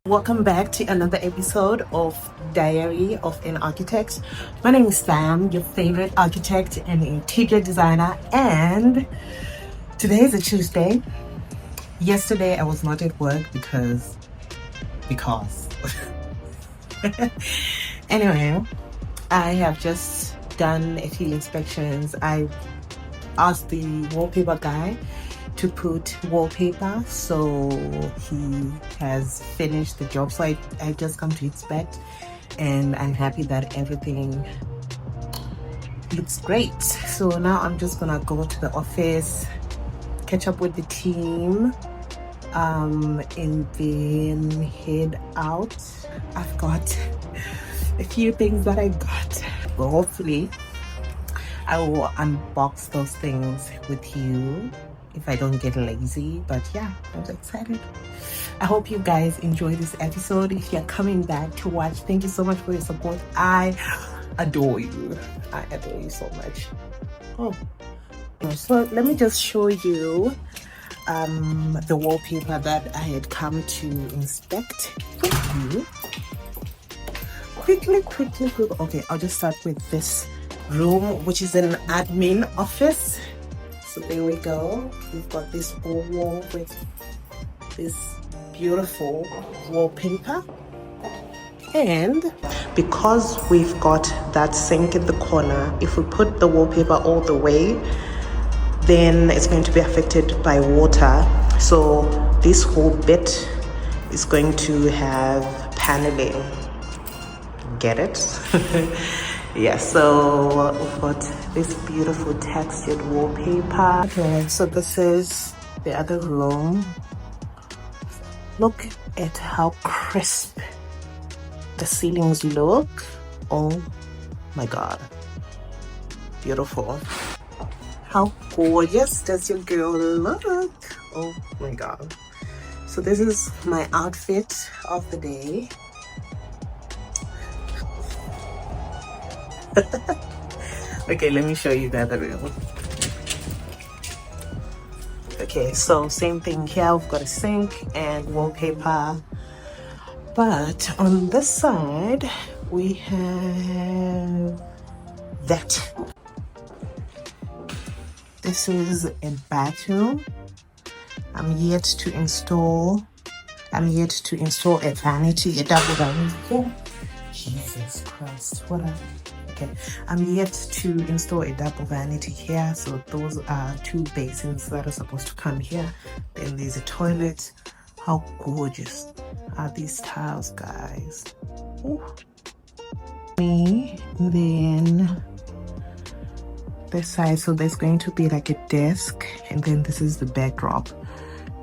Welcome back to another episode of Diary of an Architect. My name is Sam, your favorite architect and interior designer, and today is a Tuesday. Yesterday I was not at work because anyway, I have just done a few inspections. I asked the wallpaper guy to put wallpaper, so he has finished the job. So I just come to inspect, and I'm happy that everything looks great. So now I'm just gonna go to the office, catch up with the team, and then head out. I've got a few things that I got, but hopefully I will unbox those things with you if I don't get lazy. But yeah, I'm so excited. I hope you guys enjoy this episode. If you're coming back to watch, thank you so much for your support. I adore you. I adore you so much. Oh, so let me just show you the wallpaper that I had come to inspect with you. Quickly. Okay, I'll just start with this room, which is an admin office. So there we go. We've got this wall with this beautiful wallpaper, and because we've got that sink in the corner, if we put the wallpaper all the way, then it's going to be affected by water. So this whole bit is going to have paneling. Get it? Yeah, so we've got this beautiful textured wallpaper. Okay, so this is the other room. Look at how crisp the ceilings look. Oh my god, beautiful. How gorgeous does your girl look? Oh my god. So this is my outfit of the day. Okay, let me show you the other room. Okay, so same thing here. We've got a sink and wallpaper, but on this side we have that. This is a bathroom. I'm yet to install a vanity, a double vanity. Oh, Jesus Christ, what a... Okay, I'm yet to install a double vanity here. So those are two basins that are supposed to come here. Then there's a toilet. How gorgeous are these tiles, guys? Ooh. Then this side, so there's going to be like a desk, and then this is the backdrop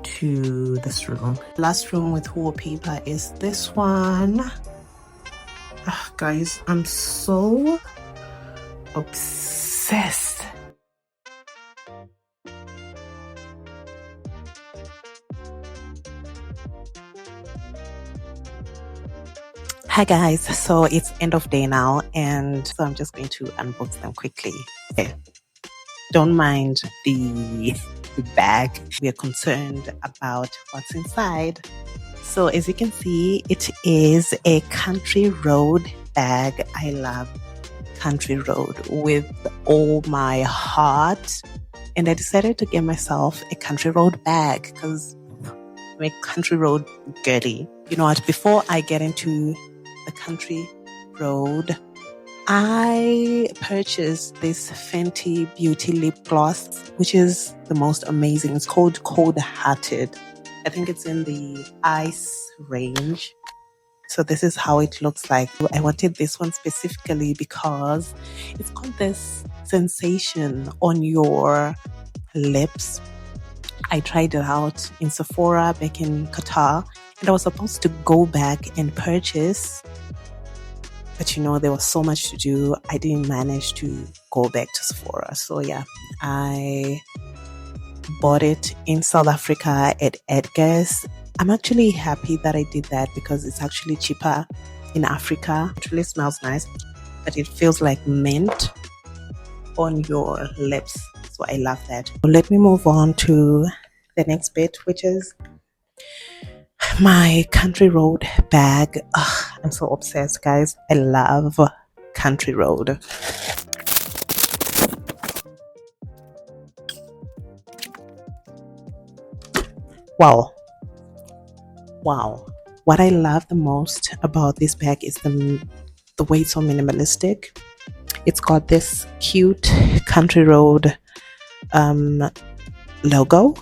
to this room. Last room with wallpaper is this one. Guys, I'm so obsessed. Hi guys, so it's end of day now, and so I'm just going to unbox them quickly. Okay. Don't mind the bag. We are concerned about what's inside. So as you can see, it is a Country Road bag. I love Country Road with all my heart, and I decided to get myself a Country Road bag because I'm a Country Road girly. You know what, before I get into the Country Road, I purchased this Fenty Beauty Lip Gloss, which is the most amazing. It's called Cold Hearted. I think it's in the ice range. So this is how it looks like. I wanted this one specifically because it's got this sensation on your lips. I tried it out in Sephora back in Qatar, and I was supposed to go back and purchase, but you know, there was so much to do. I didn't manage to go back to Sephora. So yeah, I bought it in South Africa at Edgar's. I'm actually happy that I did that because it's actually cheaper in Africa. It really smells nice, but it feels like mint on your lips. So I love that. Let me move on to the next bit, which is My Country Road bag. Ugh, I'm so obsessed, guys. I love Country Road. Wow. Wow. What I love the most about this bag is the way it's so minimalistic. It's got this cute Country Road logo.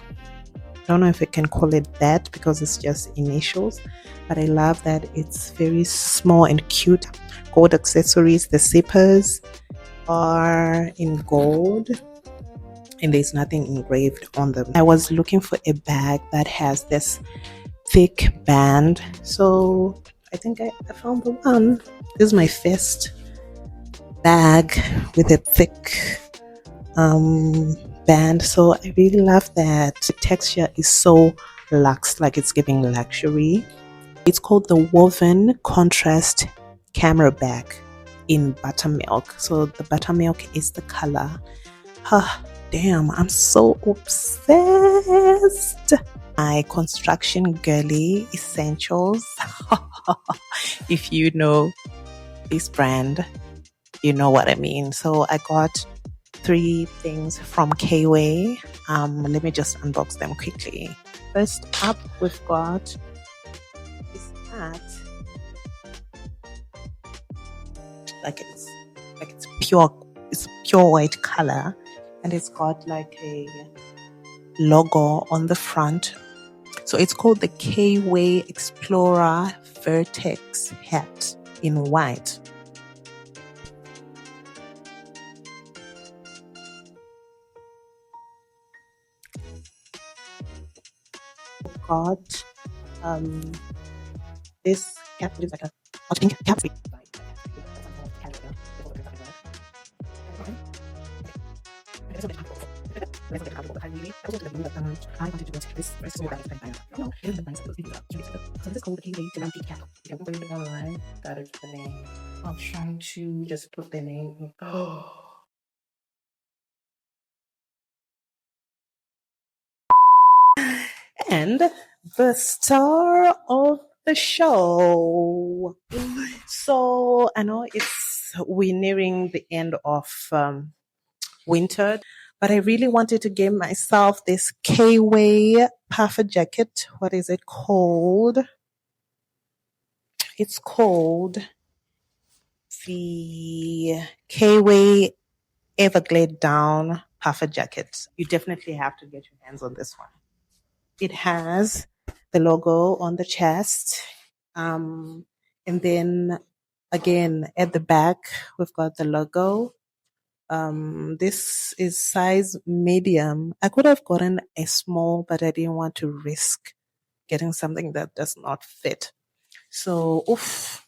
I don't know if I can call it that because it's just initials, but I love that it's very small and cute. Gold accessories, the zippers are in gold and there's nothing engraved on them. I was looking for a bag that has this thick band, so I think I found the one. This is my first bag with a thick band, so I really love that. The texture is so luxe, like it's giving luxury. It's called the Woven Contrast Camera Bag in buttermilk. So the buttermilk is the color. Damn, I'm so obsessed. My construction girly essentials. If you know this brand, you know what I mean. So I got 3 things from K-Way. Let me just unbox them quickly. First up, we've got this hat. It's pure white color, and it's got like a logo on the front. So it's called the K-Way Explorer Vertex hat in white. Got this cap, which is like a hot pink cap. I wanted to go to this first so that I know it's nice to video. So this is called the K-Way Gelanti cap. You can put it online. That is the name. I'm trying to just put the name. And the star of the show. So I know we're nearing the end of winter, but I really wanted to give myself this K-Way puffer jacket. What is it called? It's called the K-Way Everglade Down puffer jacket. You definitely have to get your hands on this one. It has the logo on the chest. And then again, at the back, we've got the logo. This is size medium. I could have gotten a small, but I didn't want to risk getting something that does not fit. So,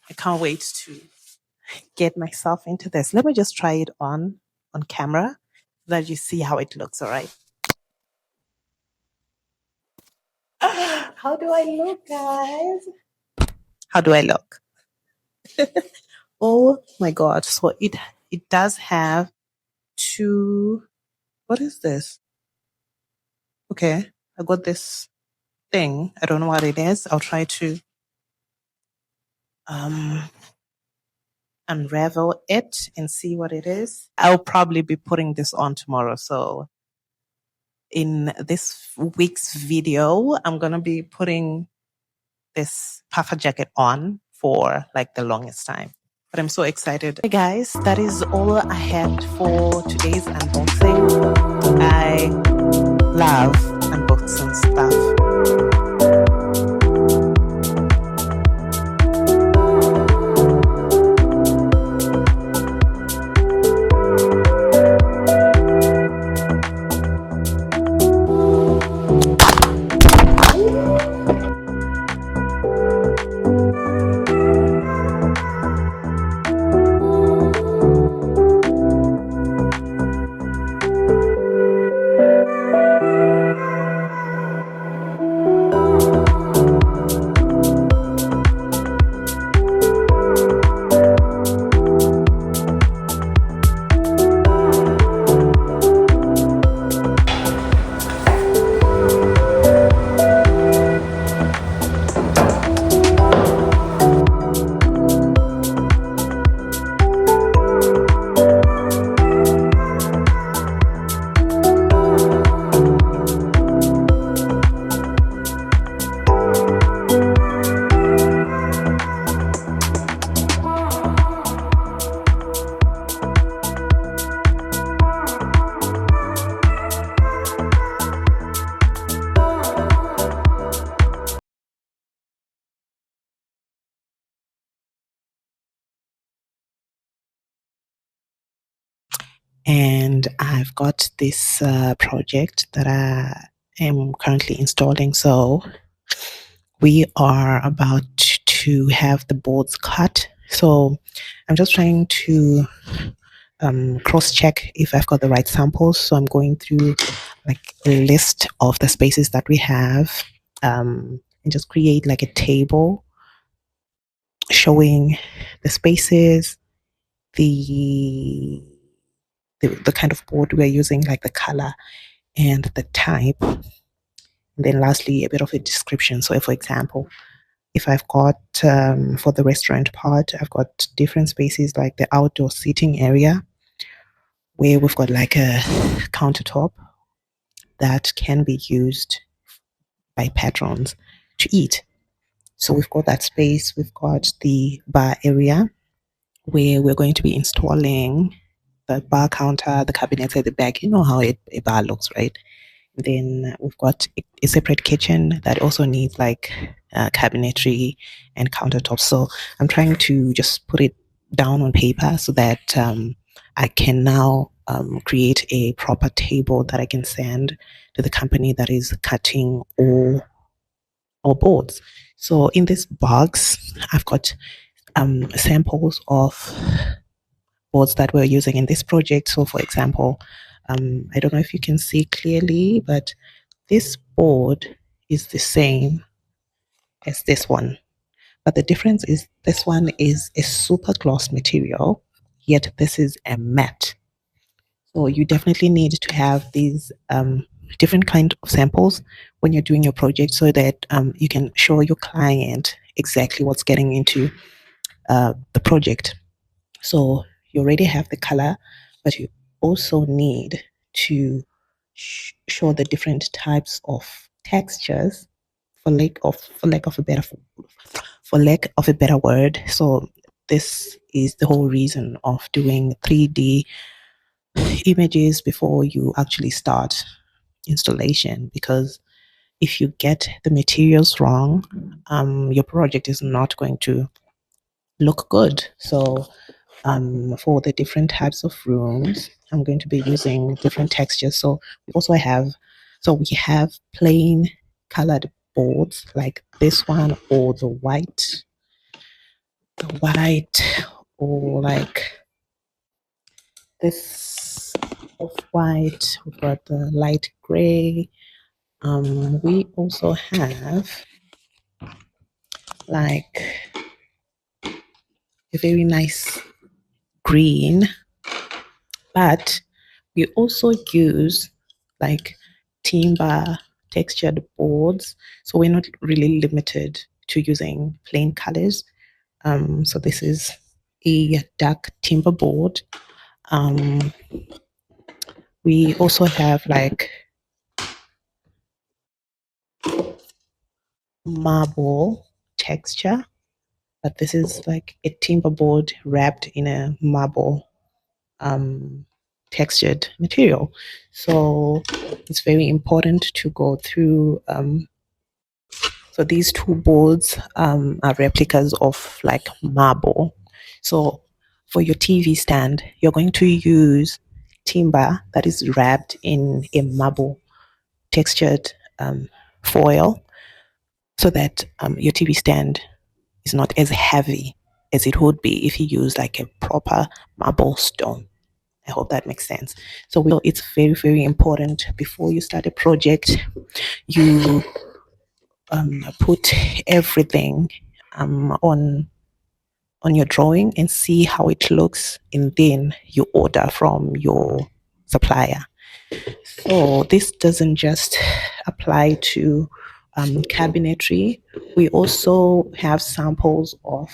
I can't wait to get myself into this. Let me just try it on camera so that you see how it looks, all right? How do I look, guys? How do I look? Oh my god. So it does have 2. What is this? Okay, I got this thing. I don't know what it is. I'll try to unravel it and see what it is. I'll probably be putting this on tomorrow. So in this week's video, I'm going to be putting this puffer jacket on for like the longest time. But I'm so excited. Hey guys, that is all I had for today's unboxing. I love unboxing stuff. and I've got this project that I am currently installing. So we are about to have the boards cut. So I'm just trying to cross check if I've got the right samples. So I'm going through like a list of the spaces that we have, and just create like a table showing the spaces, the the kind of board we're using, like the color and the type. And then lastly, a bit of a description. So, for example, if I've got for the restaurant part, I've got different spaces like the outdoor seating area where we've got like a countertop that can be used by patrons to eat. So we've got that space. We've got the bar area where we're going to be installing the bar counter, the cabinets at the back. You know how a bar looks, right? Then we've got a separate kitchen that also needs like cabinetry and countertops. So I'm trying to just put it down on paper so that I can now create a proper table that I can send to the company that is cutting all boards. So in this box, I've got samples of boards that we're using in this project. So for example, I don't know if you can see clearly, but this board is the same as this one. But the difference is this one is a super gloss material, yet this is a matte. So you definitely need to have these different kind of samples when you're doing your project so that you can show your client exactly what's getting into the project. So you already have the color, but you also need to show the different types of textures for lack of a better word. So this is the whole reason of doing 3D images before you actually start installation, because if you get the materials wrong, your project is not going to look good. So for the different types of rooms, I'm going to be using different textures. So we have plain colored boards like this one, or the white, or like this off white. We've got the light gray. We also have like a very nice green, but we also use like timber textured boards. So we're not really limited to using plain colors. So this is a dark timber board. Um, we also have like marble texture, but this is like a timber board wrapped in a marble um, textured material. So it's very important to go through. So these two boards are replicas of like marble. So for your TV stand, you're going to use timber that is wrapped in a marble textured foil, so that your TV stand is not as heavy as it would be if you use like a proper marble stone. I hope that makes sense. So it's very, very important before you start a project, you put everything on your drawing and see how it looks, and then you order from your supplier. So this doesn't just apply to cabinetry. We also have samples of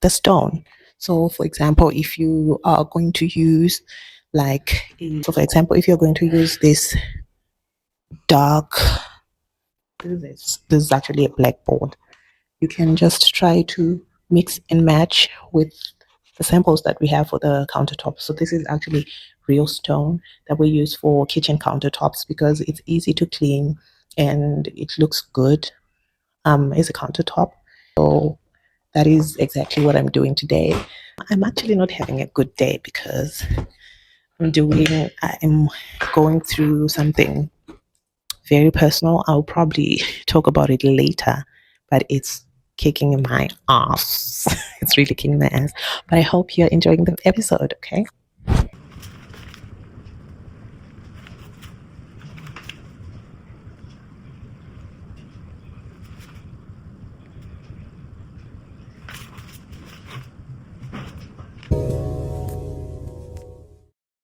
the stone. So for example, if you are going to use if you're going to use this dark, this is actually a blackboard, you can just try to mix and match with the samples that we have for the countertops. So this is actually real stone that we use for kitchen countertops because it's easy to clean and it looks good as a countertop. So that is exactly what I'm doing today. I'm actually not having a good day because I'm going through something very personal. I'll probably talk about it later, but it's kicking my ass. It's really kicking my ass. But I hope you're enjoying the episode, okay?